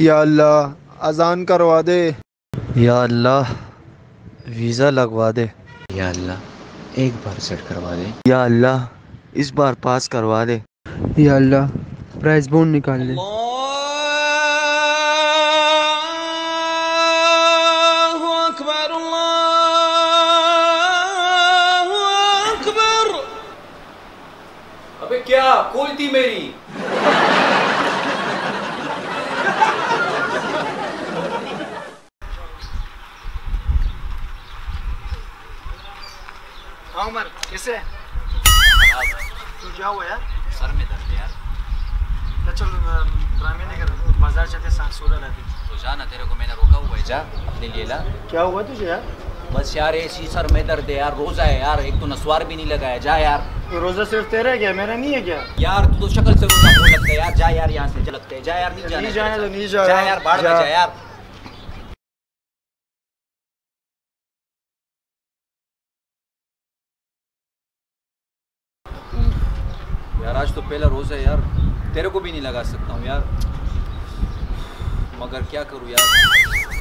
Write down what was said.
या अल्लाह अजान करवा दे। या अल्लाह वीज़ा लगवा दे। या अल्लाह एक बार सेट करवा दे। या अल्लाह इस बार पास करवा दे। या अल्लाह प्राइस बॉन्ड निकाल दे। अबे क्या कोई थी मेरी। हाँ उमर कैसे है? तू क्या हुआ यार? सर में दर्द है यार। चल ड्रामे नहीं कर, बाजार चलते साग सोडा लाते। तो जा ना, तेरे को मैंने रोका हुआ है, जा अपने लिए ला। क्या हुआ तुझे यार? बस यार ऐसी सर में दर्द है यार, रोजा है यार, एक तो नस्वार भी नहीं लगाया, जा यार। ये रोजा सिर्फ तेरा है क्या, मेरा नहीं है क्या? यार तू तो शक्ल से रोजा बोल लगता है यार, जा यार यहाँ से लगता है, जा यार। नहीं जाना, नहीं जाना तो नहीं जा यार, बाढ़ में जा यार। यार आज तो पहला रोज़ा है यार, तेरे को भी नहीं लगा सकता हूँ यार, मगर क्या करूँ यार।